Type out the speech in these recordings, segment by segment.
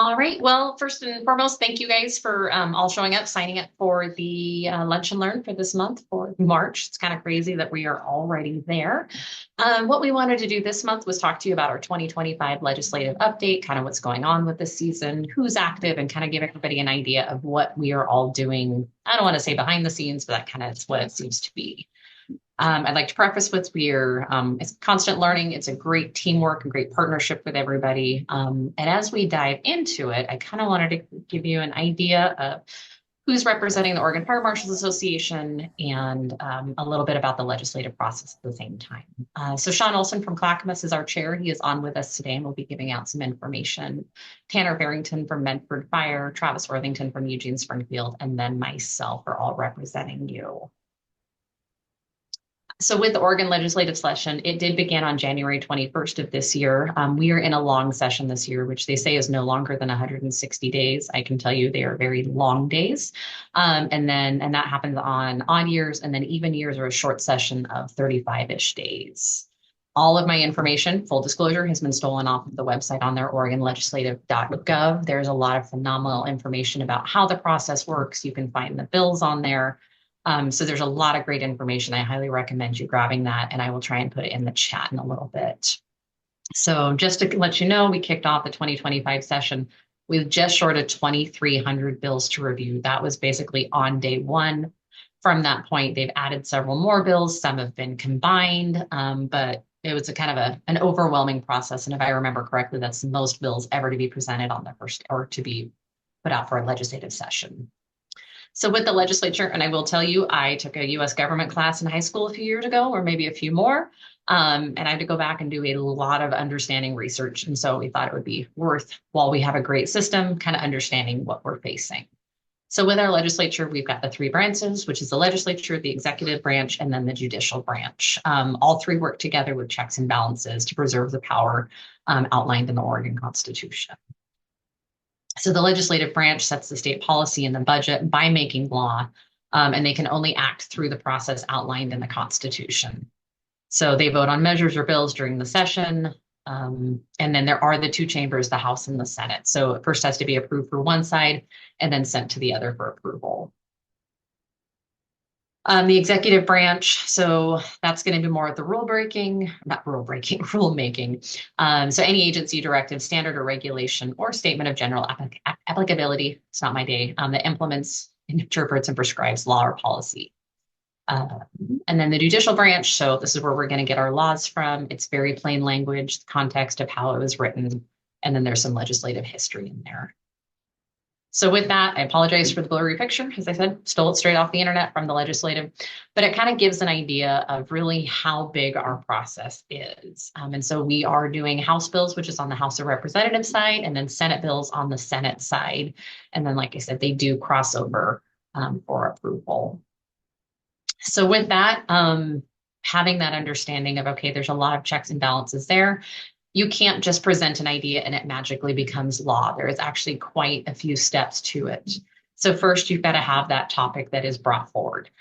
All right. Well, first and foremost, thank you guys for all showing up, signing up for the Lunch and Learn for this month for March. It's kind of crazy that we are already there. What we wanted to do this month was talk to you about our 2025 legislative update, kind of what's going on with this season, who's active, and kind of give everybody an idea of what we are all doing. I don't want to say behind the scenes, but that kind of is what it seems to be. I'd like to preface with it's constant learning. It's a great teamwork and great partnership with everybody. And as we dive into it, I kind of wanted to give you an idea of who's representing the Oregon Fire Marshals Association and a little bit about the legislative process at the same time. So Sean Olson from Clackamas is our chair. He is on with us today and we'll be giving out some information. Tanner Barrington from Medford Fire, Travis Worthington from Eugene Springfield, and then myself are all representing you. So with the Oregon legislative session, it did begin on January 21st of this year. We are in a long session this year, which they say is no longer than 160 days. I can tell you they are very long days. And that happens on odd years, and then even years are a short session of 35-ish days. All of my information, full disclosure, has been stolen off of the website on their oregonlegislative.gov. There's a lot of phenomenal information about how the process works. You can find the bills on there. So there's a lot of great information. I highly recommend you grabbing that, and I will try and put it in the chat in a little bit. So just to let you know, we kicked off the 2025 session with just short of 2,300 bills to review. That was basically on day one. From that point, they've added several more bills. Some have been combined, but it was a kind of an overwhelming process. And if I remember correctly, that's the most bills ever to be presented on the first or to be put out for a legislative session. So with the legislature, and I will tell you, I took a U.S. government class in high school a few years ago, or maybe a few more, and I had to go back and do a lot of understanding research. And so we thought it would be worth, while we have a great system, kind of understanding what we're facing. So with our legislature, we've got the three branches, which is the legislature, the executive branch, and then the judicial branch. All three work together with checks and balances to preserve the power outlined in the Oregon Constitution. So the legislative branch sets the state policy and the budget by making law, and they can only act through the process outlined in the Constitution. So they vote on measures or bills during the session, and then there are the two chambers, the House and the Senate. So it first has to be approved for one side and then sent to the other for approval. The executive branch, so that's going to be more of the rulemaking. So any agency, directive, standard, or regulation, or statement of general applicability, it's not my day, that implements, interprets, and prescribes law or policy. And then the judicial branch, so this is where we're going to get our laws from. It's very plain language, the context of how it was written, and then there's some legislative history in there. So with that, I apologize for the blurry picture. As I said, stole it straight off the internet from the legislative, but it kind of gives an idea of really how big our process is. And so we are doing House bills, which is on the House of Representatives side, and then Senate bills on the Senate side. And then, like I said, they do cross over for approval. So with that, having that understanding of, okay, there's a lot of checks and balances there. You can't just present an idea and it magically becomes law. There is actually quite a few steps to it. So first, you've got to have that topic that is brought forward,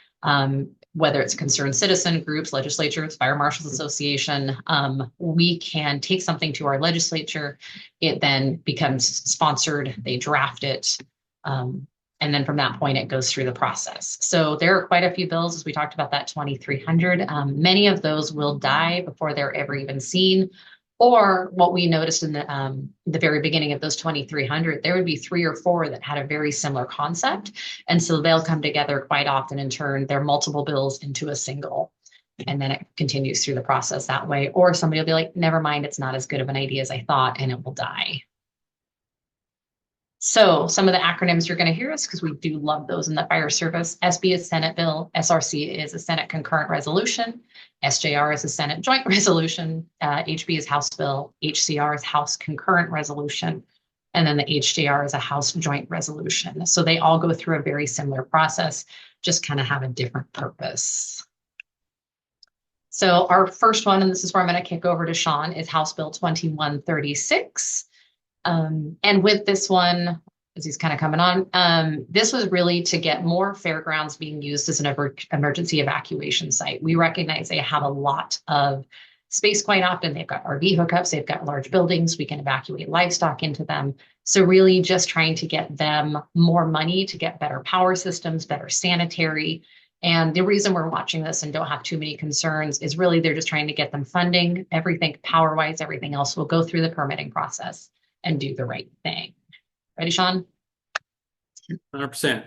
whether it's concerned citizen groups, legislatures, Fire Marshals Association. We can take something to our legislature. It then becomes sponsored. They draft it. And then from that point, it goes through the process. So there are quite a few bills, as we talked about that 2,300. Many of those will die before they're ever even seen. Or what we noticed in the very beginning of those 2,300, there would be 3 or 4 that had a very similar concept. And so they'll come together quite often and turn their multiple bills into a single. And then it continues through the process that way. Or somebody will be like, never mind, it's not as good of an idea as I thought, and it will die. So some of the acronyms you're going to hear us, because we do love those in the fire service. SB is Senate bill. SRC is a Senate concurrent resolution. SJR is a Senate joint resolution. HB is House bill. HCR is House concurrent resolution. And then the HJR is a House joint resolution. So they all go through a very similar process, just kind of have a different purpose. So our first one, and this is where I'm going to kick over to Sean, is House Bill 2136. And with this one, as he's kind of coming on, this was really to get more fairgrounds being used as an emergency evacuation site. We recognize they have a lot of space quite often. They've got RV hookups, they've got large buildings, we can evacuate livestock into them. So really just trying to get them more money to get better power systems, better sanitary. And the reason we're watching this and don't have too many concerns is really they're just trying to get them funding. Everything power wise, everything else will go through the permitting process and do the right thing. Ready, Sean? 100%.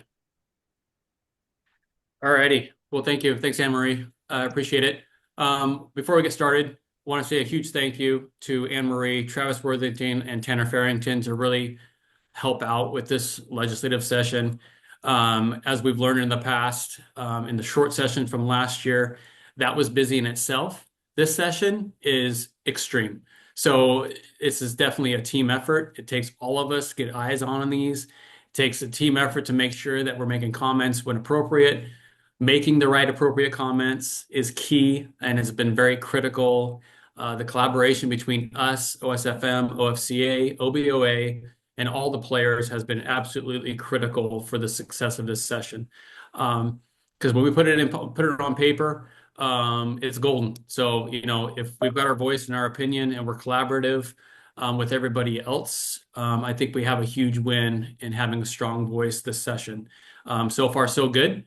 All righty. Well, thank you. Thanks, Anne Marie. I appreciate it. Before we get started, I want to say a huge thank you to Anne Marie, Travis Worthington, and Tanner Farrington to really help out with this legislative session. As we've learned in the past, in the short session from last year, that was busy in itself. This session is extreme. So this is definitely a team effort. It takes all of us to get eyes on these. It takes a team effort to make sure that we're making comments when appropriate. Making the right appropriate comments is key and has been very critical. The collaboration between us, OSFM, OFCA, OBOA, and all the players has been absolutely critical for the success of this session. Because when we put it on paper, it's golden. So, if we've got our voice and our opinion and we're collaborative with everybody else, I think we have a huge win in having a strong voice this session. So far, so good.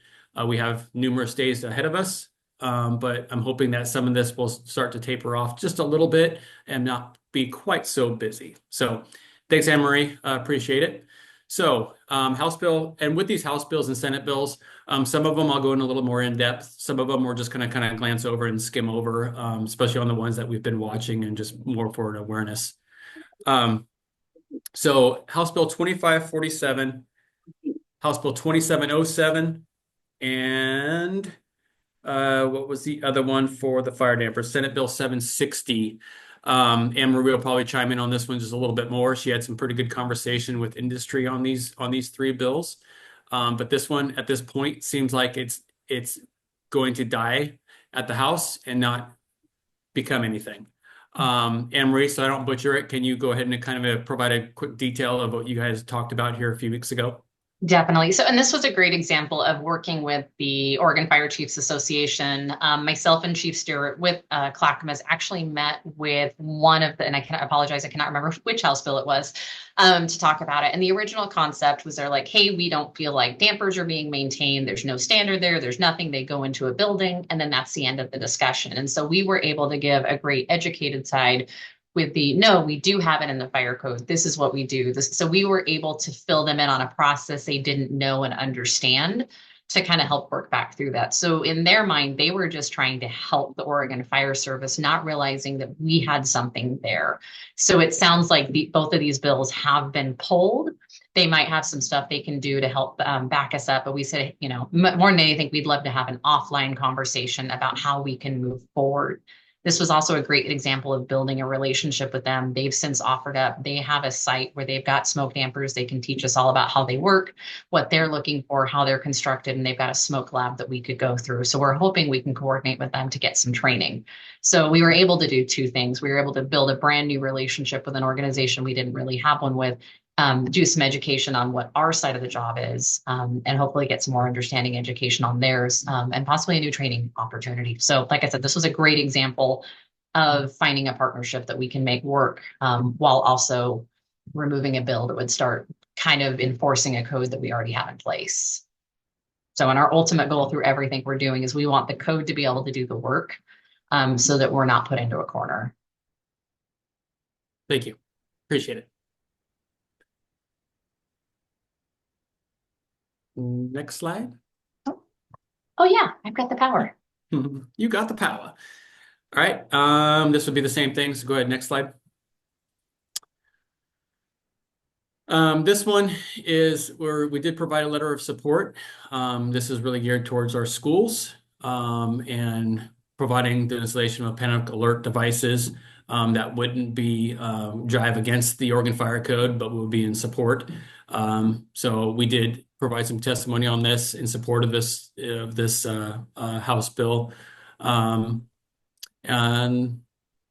We have numerous days ahead of us, but I'm hoping that some of this will start to taper off just a little bit and not be quite so busy. So thanks, Anne Marie. Appreciate it. So House bill, and with these House bills and Senate bills, some of them I'll go in a little more in depth. Some of them we're just going to kind of glance over and skim over, especially on the ones that we've been watching and just more for an awareness. So House Bill 2547, House Bill 2707, and what was the other one for the fire damper? Senate Bill 760. Anne Marie will probably chime in on this one just a little bit more. She had some pretty good conversation with industry on these three bills. But this one at this point seems like it's going to die at the House and not become anything. Anne Marie, so I don't butcher it, can you go ahead and kind of provide a quick detail of what you guys talked about here a few weeks ago? Definitely. So, and this was a great example of working with the Oregon Fire Chiefs Association. Myself and Chief Stewart with Clackamas actually met with one of the, and I apologize, I cannot remember which House bill it was, to talk about it. And the original concept was they're like, hey, we don't feel like dampers are being maintained. There's no standard there. There's nothing. They go into a building, and then that's the end of the discussion. And so we were able to give a great educated side with the no, we do have it in the fire code. This is what we do. So we were able to fill them in on a process they didn't know and understand to kind of help work back through that. So in their mind, they were just trying to help the Oregon Fire Service, not realizing that we had something there. So it sounds like both of these bills have been pulled. They might have some stuff they can do to help back us up. But we said, more than anything, we'd love to have an offline conversation about how we can move forward. This was also a great example of building a relationship with them. They've since offered up, they have a site where they've got smoke dampers. They can teach us all about how they work, what they're looking for, how they're constructed, and they've got a smoke lab that we could go through. So we're hoping we can coordinate with them to get some training. So we were able to do two things. We were able to build a brand new relationship with an organization we didn't really have one with, do some education on what our side of the job is, and hopefully get some more understanding education on theirs, and possibly a new training opportunity. So like I said, this was a great example of finding a partnership that we can make work, while also removing a bill that would start kind of enforcing a code that we already have in place. So, and our ultimate goal through everything we're doing is we want the code to be able to do the work, so that we're not put into a corner. Thank you. Appreciate it. Next slide. Oh yeah, I've got the power. You got the power. All right. This would be the same thing. So go ahead. Next slide. This one is where we did provide a letter of support. This is really geared towards our schools, and providing the installation of panic alert devices that wouldn't be drive against the Oregon Fire Code, but will be in support. So we did provide some testimony on this in support of this House bill, and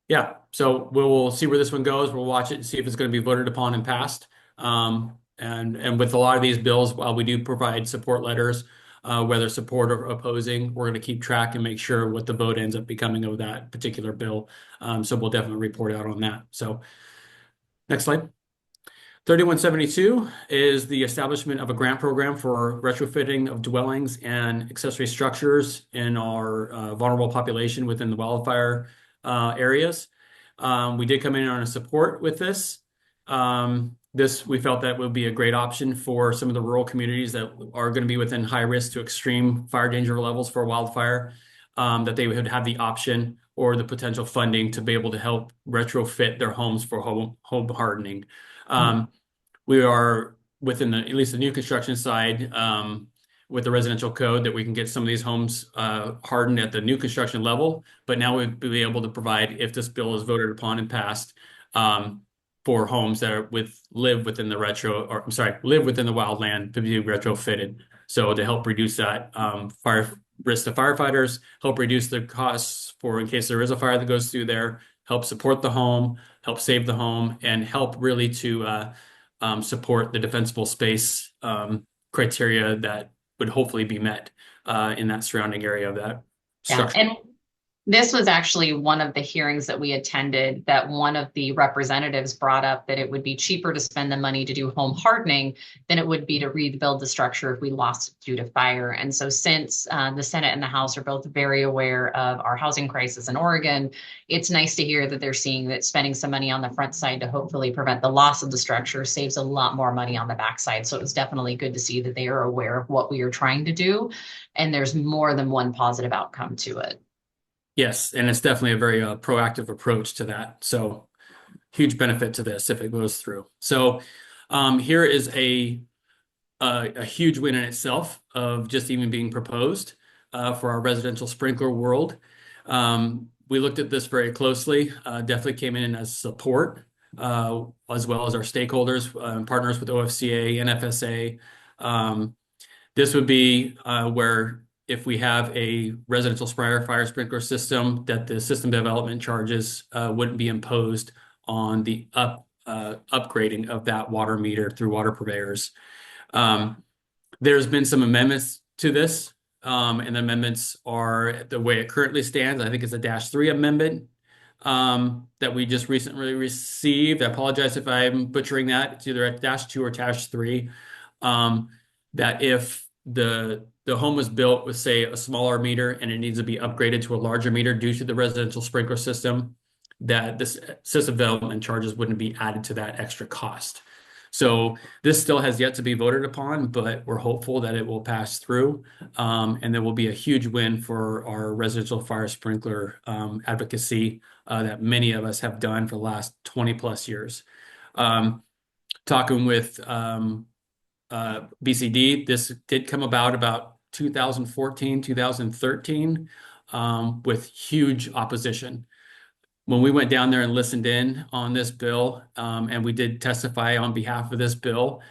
yeah. So we'll see where this one goes. We'll watch it and see if it's going to be voted upon and passed. And with a lot of these bills, while we do provide support letters, whether support or opposing. We're going to keep track and make sure what the vote ends up becoming of that particular bill. So we'll definitely report out on that. So next slide. 3172 is the establishment of a grant program for retrofitting of dwellings and accessory structures in our vulnerable population within the wildfire areas. We did come in on a support with this. We felt that would be a great option for some of the rural communities that are going to be within high risk to extreme fire danger levels for wildfire, that they would have the option or the potential funding to be able to help retrofit their homes for home hardening. We are within at least the new construction side, with the residential code, that we can get some of these homes hardened at the new construction level. But now we'd be able to provide, if this bill is voted upon and passed, for homes that live within the wildland to be retrofitted. So to help reduce that fire risk to firefighters, help reduce the costs for in case there is a fire that goes through there, help support the home, help save the home, and help really to support the defensible space criteria that would hopefully be met in that surrounding area of that structure. And this was actually one of the hearings that we attended, that one of the representatives brought up that it would be cheaper to spend the money to do home hardening than it would be to rebuild the structure if we lost it due to fire. And so since the Senate and the House are both very aware of our housing crisis in Oregon, it's nice to hear that they're seeing that spending some money on the front side to hopefully prevent the loss of the structure saves a lot more money on the backside. So it was definitely good to see that they are aware of what we are trying to do, and there's more than one positive outcome to it. Yes, and it's definitely a very proactive approach to that. So huge benefit to this if it goes through. So here is a huge win in itself of just even being proposed for our residential sprinkler world. We looked at this very closely, definitely came in as support, as well as our stakeholders, partners with OFCA and FSA. This would be where if we have a residential fire sprinkler system, that the system development charges wouldn't be imposed on the upgrading of that water meter through water purveyors. There's been some amendments to this, and the amendments are the way it currently stands. I think it's a -3 amendment that we just recently received. I apologize if I'm butchering that. It's either a -2 or -3. That if the home was built with, say, a smaller meter and it needs to be upgraded to a larger meter due to the residential sprinkler system, that this system development charges wouldn't be added to that extra cost. So this still has yet to be voted upon, but we're hopeful that it will pass through, and there will be a huge win for our residential fire sprinkler advocacy that many of us have done for the last 20 plus years. Talking with BCD, this did come about 2014, 2013, with huge opposition. When we went down there and listened in on this bill, and we did testify on behalf of this bill,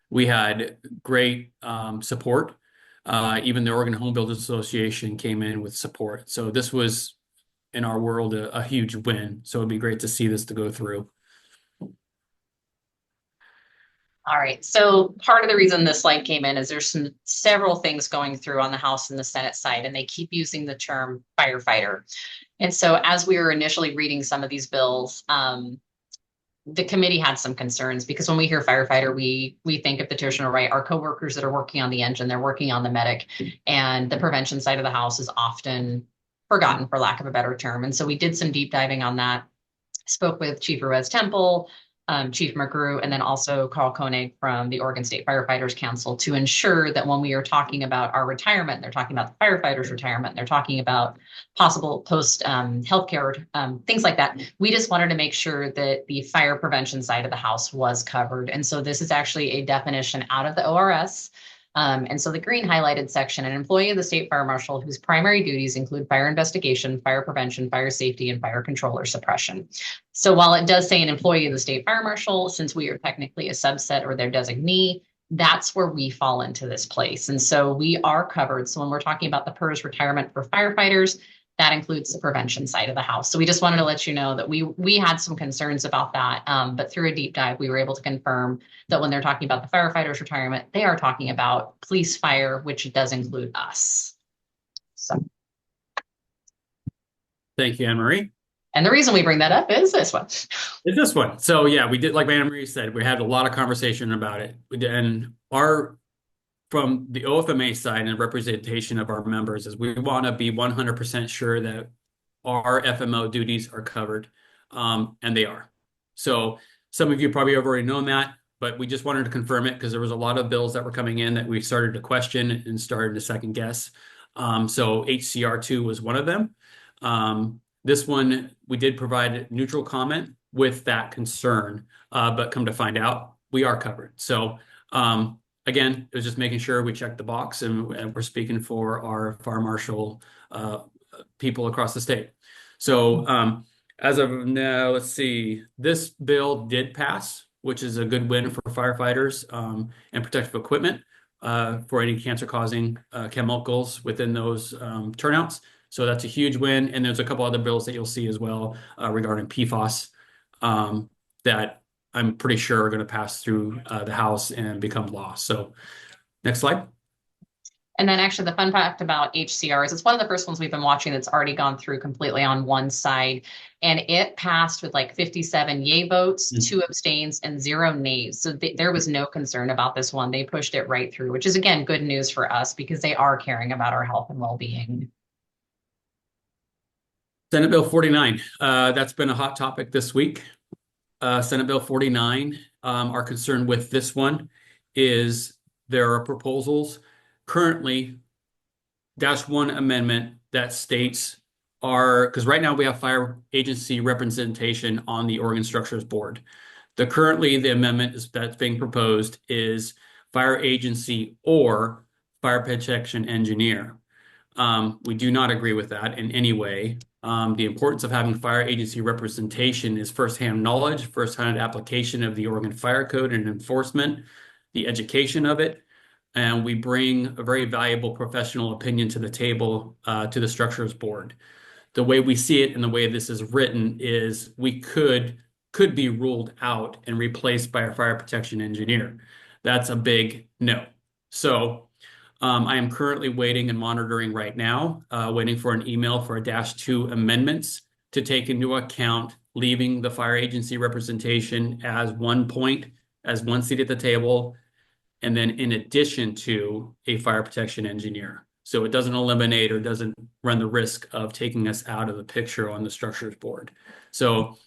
we had great support. Even the Oregon Home Builders Association came in with support. So this was, in our world, a huge win. So it'd be great to see this to go through. All right. So part of the reason this slide came in is there's several things going through on the House and the Senate side, and they keep using the term firefighter. And so as we were initially reading some of these bills, the committee had some concerns, because when we hear firefighter, we think of the traditional, right? Our coworkers that are working on the engine, they're working on the medic, and the prevention side of the house is often forgotten, for lack of a better term. And so we did some deep diving on that. Spoke with Chief Ruiz Temple, Chief McGrew, and then also Carl Koenig from the Oregon State Firefighters Council, to ensure that when we are talking about our retirement, they're talking about the firefighters' retirement, they're talking about possible post healthcare, things like that. We just wanted to make sure that the fire prevention side of the house was covered. And so this is actually a definition out of the ORS. And so the green highlighted section: an employee of the state fire marshal whose primary duties include fire investigation, fire prevention, fire safety, and fire control or suppression. So while it does say an employee of the state fire marshal, since we are technically a subset or their designee, that's where we fall into this place. And so we are covered. So when we're talking about the PERS retirement for firefighters, that includes the prevention side of the house. So we just wanted to let you know that we had some concerns about that. But through a deep dive, we were able to confirm that when they're talking about the firefighters' retirement, they are talking about police fire, which does include us. So, Thank you, Anne Marie. and the reason we bring that up is this one. It's this one. So yeah, we did, like Anne Marie said, we had a lot of conversation about it. And from the OFMA side and representation of our members is we want to be 100% sure that our FMO duties are covered, and they are. So some of you probably have already known that, but we just wanted to confirm it because there was a lot of bills that were coming in that we started to question and started to second guess. So HCR2 was one of them. This one, we did provide neutral comment with that concern, but come to find out, we are covered. So again, it was just making sure we checked the box, and we're speaking for our fire marshal people across the state. So as of now, let's see, this bill did pass, which is a good win for firefighters and protective equipment for any cancer-causing chemicals within those turnouts. So that's a huge win. And there's a couple other bills that you'll see as well regarding PFAS that I'm pretty sure are going to pass through the House and become law. So next slide. And then actually the fun fact about HCR is it's one of the first ones we've been watching that's already gone through completely on one side. And it passed with like 57 yay votes, 2 abstains, and 0 nays. So there was no concern about this one. They pushed it right through, which is, again, good news for us because they are caring about our health and well-being. Senate Bill 49. That's been a hot topic this week. Senate Bill 49, our concern with this one is there are proposals currently, -1 amendment that states because right now we have fire agency representation on the Oregon Structures Board. Currently the amendment that's being proposed is fire agency or fire protection engineer. We do not agree with that in any way. The importance of having fire agency representation is firsthand knowledge, firsthand application of the Oregon Fire Code and enforcement, the education of it, and we bring a very valuable professional opinion to the table to the Structures Board. The way we see it and the way this is written is we could be ruled out and replaced by a fire protection engineer. That's a big no. So I am currently waiting and monitoring right now, waiting for an email for a -2 amendments to take into account leaving the fire agency representation as one point, as one seat at the table, and then in addition to a fire protection engineer. So it doesn't eliminate or doesn't run the risk of taking us out of the picture on the Structures Board. So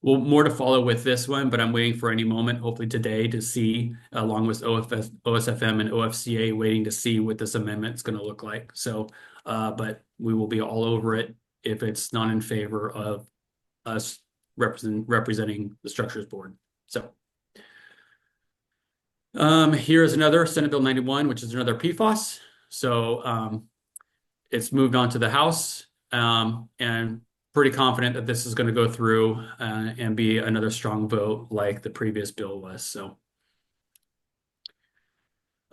more to follow with this one, but I'm waiting for any moment, hopefully today, to see, along with OSFM and OFCA, waiting to see what this amendment is going to look like. So, but we will be all over it if it's not in favor of us representing the Structures Board. So here is another Senate Bill 91, which is another PFAS. So it's moved on to the House, and pretty confident that this is going to go through and be another strong vote like the previous bill was. So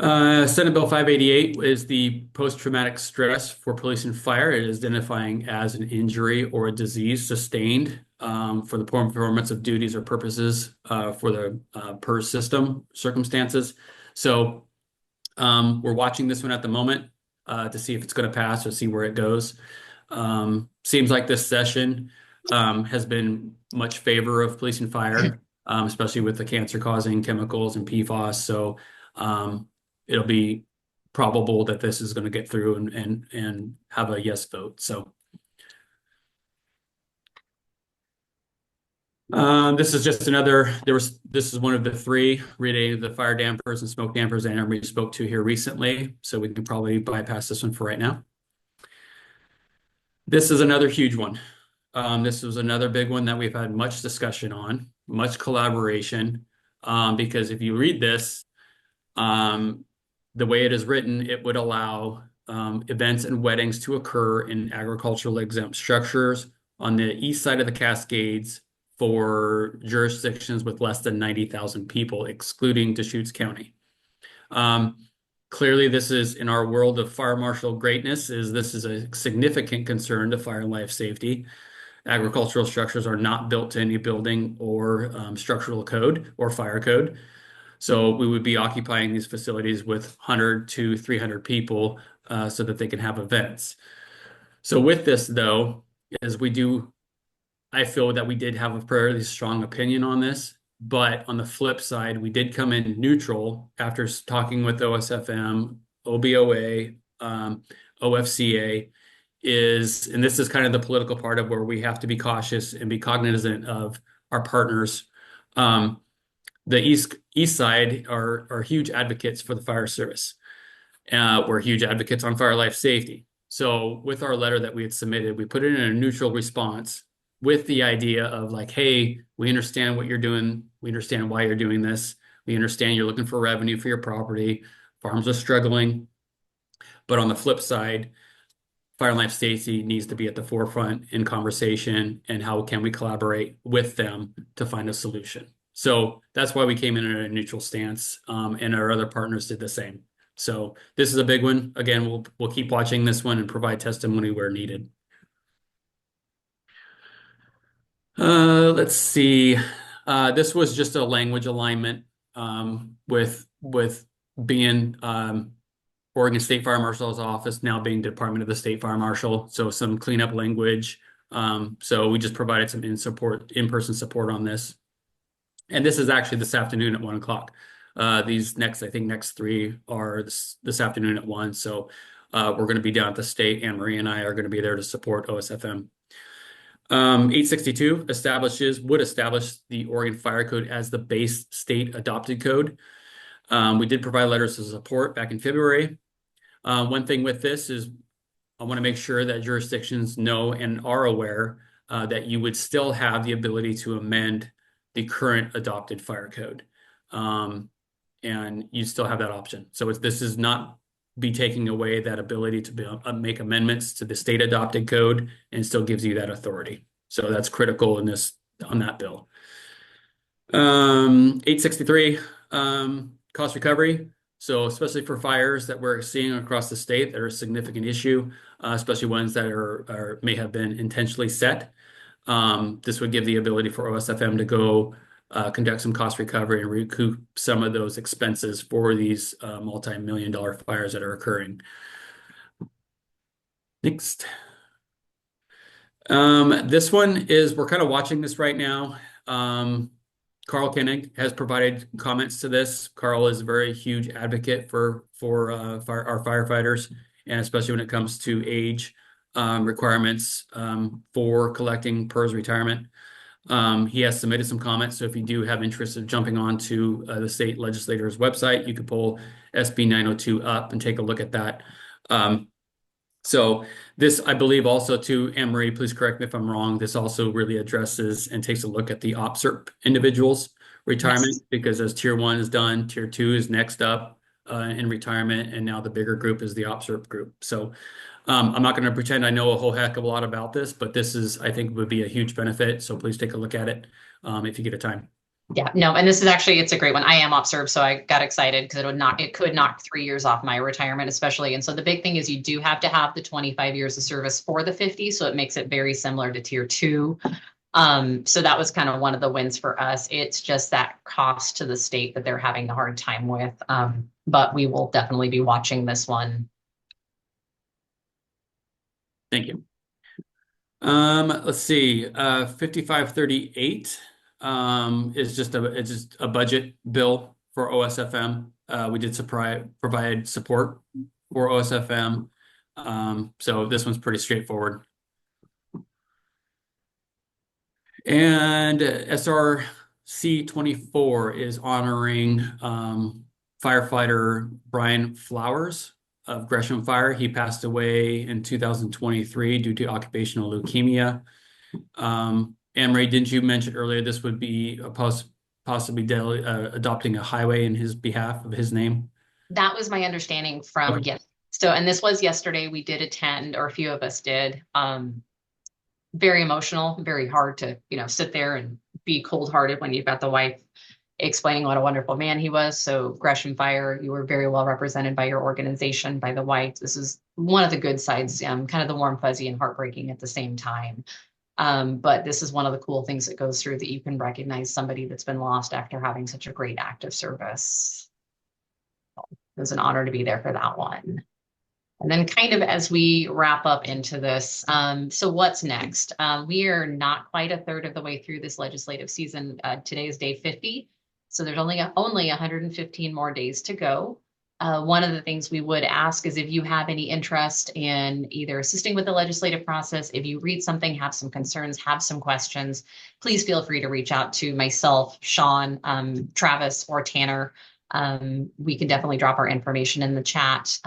Senate Bill 588 is the post-traumatic stress for police and fire. It is identifying as an injury or a disease sustained for the performance of duties or purposes for the PERS system circumstances. So we're watching this one at the moment to see if it's going to pass or see where it goes. Seems like this session has been much favor of police and fire, especially with the cancer-causing chemicals and PFAS. So it'll be probable that this is going to get through and have a yes vote. So this is just another. This is one of the 3 related to the fire dampers and smoke dampers that everybody spoke to here recently. So we can probably bypass this one for right now. This is another huge one. This was another big one that we've had much discussion on, much collaboration, because if you read this, the way it is written, it would allow events and weddings to occur in agricultural exempt structures on the east side of the Cascades for jurisdictions with less than 90,000 people, excluding Deschutes County. Clearly, this is in our world of fire marshal greatness, this is a significant concern to fire and life safety. Agricultural structures are not built to any building or structural code or fire code. So we would be occupying these facilities with 100 to 300 people so that they can have events. So with this, though, is I feel that we did have a fairly strong opinion on this. But on the flip side, we did come in neutral after talking with OSFM, OBOA, OFCA, and this is kind of the political part of where we have to be cautious and be cognizant of our partners. The East Side are huge advocates for the fire service. We're huge advocates on fire life safety. So with our letter that we had submitted, we put it in a neutral response with the idea of like, hey, we understand what you're doing. We understand why you're doing this. We understand you're looking for revenue for your property. Farms are struggling. But on the flip side, fire and life safety needs to be at the forefront in conversation, and how can we collaborate with them to find a solution. So that's why we came in at a neutral stance, and our other partners did the same. So this is a big one. Again, we'll keep watching this one and provide testimony where needed. Let's see. This was just a language alignment with being Oregon State Fire Marshal's office now being Department of the State Fire Marshal. So some cleanup language. So we just provided some in-person support on this. And this is actually this afternoon at 1 o'clock. These next three are this afternoon at 1. So we're going to be down at the state. Anne Marie and I are going to be there to support OSFM. 862 would establish the Oregon Fire Code as the base state adopted code. We did provide letters of support back in February. One thing with this is I want to make sure that jurisdictions know and are aware that you would still have the ability to amend the current adopted fire code. And you still have that option. So this is not be taking away that ability to make amendments to the state adopted code, and still gives you that authority. So that's critical on that bill. 863, cost recovery. So especially for fires that we're seeing across the state that are a significant issue, especially ones that may have been intentionally set. This would give the ability for OSFM to go conduct some cost recovery and recoup some of those expenses for these multi-million-dollar fires that are occurring. Next. This one is, we're kind of watching this right now. Carl Koenig has provided comments to this. Carl is a very huge advocate for our firefighters, and especially when it comes to age requirements for collecting PERS retirement. He has submitted some comments, so if you do have interest in jumping onto the state legislator's website, you could pull SB 902 up and take a look at that. So this, I believe also too, Anne Marie, please correct me if I'm wrong, this also really addresses and takes a look at the OPSERP individuals' retirement, yes, because as Tier 1 is done, Tier 2 is next up in retirement, and now the bigger group is the OPSERP group. So I'm not going to pretend I know a whole heck of a lot about this, but this is, I think, would be a huge benefit. So please take a look at it if you get a time. Yeah, no, and this is actually, it's a great one. I am OPSERV, so I got excited because it could knock 3 years off my retirement, especially. And so the big thing is you do have to have the 25 years of service for the 50. So it makes it very similar to Tier 2. So that was kind of one of the wins for us. It's just that cost to the state that they're having a hard time with. But we will definitely be watching this one. Thank you. Let's see, 5538 is just a budget bill for OSFM. We did provide support for OSFM. So this one's pretty straightforward. And SRC 24 is honoring firefighter Brian Flowers of Gresham Fire. He passed away in 2023 due to occupational leukemia. Anne-Marie, didn't you mention earlier this would be possibly adopting a highway in his behalf of his name? That was my understanding from, okay. Yes. So, and this was yesterday. We did attend, or a few of us did. Very emotional, very hard to, sit there and be cold-hearted when you've got the wife explaining what a wonderful man he was. So Gresham Fire, you were very well represented by your organization, by the whites. This is one of the good sides, kind of the warm, fuzzy, and heartbreaking at the same time. But this is one of the cool things that goes through that you can recognize somebody that's been lost after having such a great active service. It was an honor to be there for that one. And then kind of as we wrap up into this, so what's next? We are not quite a third of the way through this legislative season. Today is day 50. So there's only 115 more days to go. One of the things we would ask is if you have any interest in either assisting with the legislative process, if you read something, have some concerns, have some questions, please feel free to reach out to myself, Sean, Travis, or Tanner. We can definitely drop our information in the chat.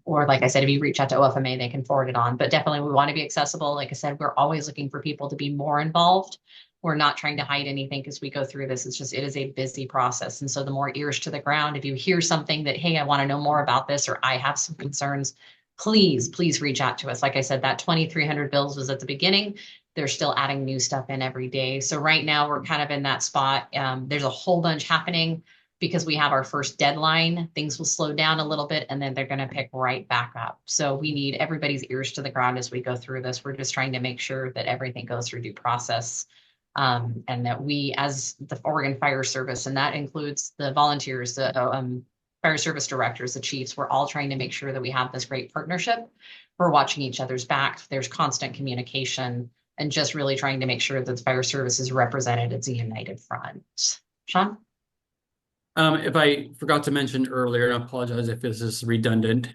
Or like I said, if you reach out to OFMA, they can forward it on. But definitely we want to be accessible. Like I said, we're always looking for people to be more involved. We're not trying to hide anything as we go through this. It's just, it is a busy process. And so the more ears to the ground, if you hear something that, hey, I want to know more about this, or I have some concerns, please reach out to us. Like I said, that 2,300 bills was at the beginning. They're still adding new stuff in every day. So right now we're kind of in that spot. There's a whole bunch happening. Because we have our first deadline, things will slow down a little bit and then they're going to pick right back up. So we need everybody's ears to the ground as we go through this. We're just trying to make sure that everything goes through due process, and that we, as the Oregon Fire Service, and that includes the volunteers, the fire service directors, the chiefs, we're all trying to make sure that we have this great partnership. We're watching each other's back. There's constant communication and just really trying to make sure that the fire service is represented as a united front. Sean? If I forgot to mention earlier, and I apologize if this is redundant,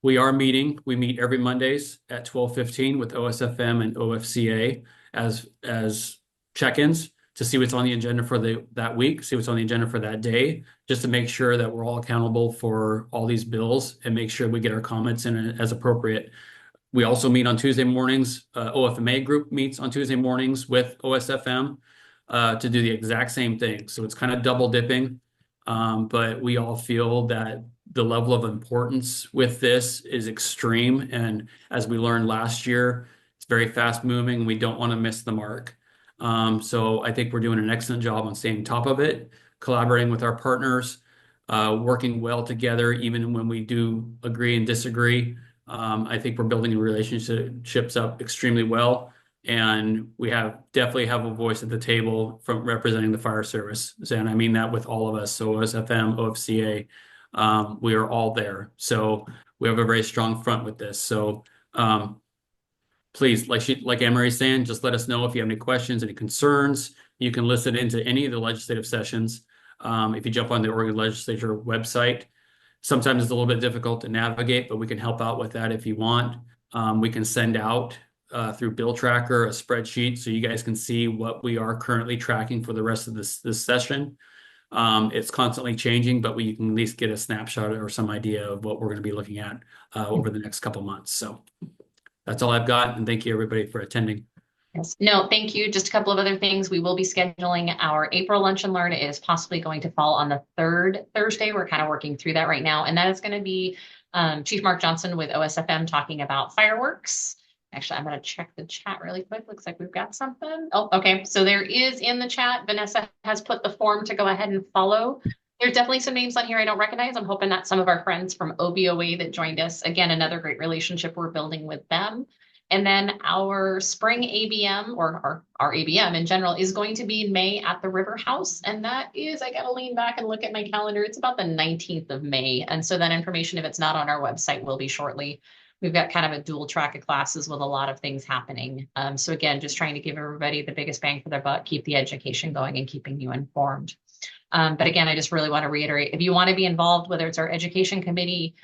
we are meeting. We meet every Mondays at 12:15 with OSFM and OFCA as check-ins to see what's on the agenda for that week, see what's on the agenda for that day, just to make sure that we're all accountable for all these bills and make sure we get our comments in as appropriate. We also meet on Tuesday mornings. OFMA group meets on Tuesday mornings with OSFM to do the exact same thing. So it's kind of double dipping. But we all feel that the level of importance with this is extreme. And as we learned last year, it's very fast moving. We don't want to miss the mark. So I think we're doing an excellent job on staying top of it, collaborating with our partners, working well together, even when we do agree and disagree. I think we're building relationships up extremely well. And we definitely have a voice at the table from representing the fire service. And I mean that with all of us. So OSFM, OFCA, we are all there. So we have a very strong front with this. So please, like Anne-Marie's saying, just let us know if you have any questions, any concerns. You can listen into any of the legislative sessions. If you jump on the Oregon Legislature website, sometimes it's a little bit difficult to navigate, but we can help out with that if you want. We can send out through Bill Tracker, a spreadsheet, so you guys can see what we are currently tracking for the rest of this session. It's constantly changing, but we can at least get a snapshot or some idea of what we're going to be looking at over the next couple months. So that's all I've got, and thank you everybody for attending. Yes. No, thank you. Just a couple of other things. We will be scheduling our April Lunch and Learn. It is possibly going to fall on the third Thursday. We're kind of working through that right now, and that is going to be Chief Mark Johnson with OSFM talking about fireworks. Actually, I'm going to check the chat really quick. Looks like we've got something. Oh, okay. So there is in the chat, Vanessa has put the form to go ahead and follow. There's definitely some names on here I don't recognize. I'm hoping that some of our friends from OBOA that joined us, again, another great relationship we're building with them. And then our spring ABM, or our ABM in general, is going to be in May at the River House. And that is, I got to lean back and look at my calendar. It's about the 19th of May. And so that information, if it's not on our website, will be shortly. We've got kind of a dual track of classes with a lot of things happening. So again, just trying to give everybody the biggest bang for their buck, keep the education going and keeping you informed. But again, I just really want to reiterate, if you want to be involved, whether it's our education committee,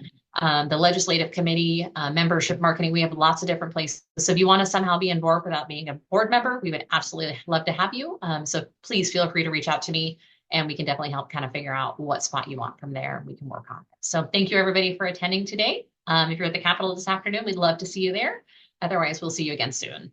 the legislative committee, membership marketing, we have lots of different places. So if you want to somehow be involved without being a board member, we would absolutely love to have you. So please feel free to reach out to me and we can definitely help kind of figure out what spot you want from there. We can work on it. So thank you everybody for attending today. If you're at the Capitol this afternoon, we'd love to see you there. Otherwise, we'll see you again soon.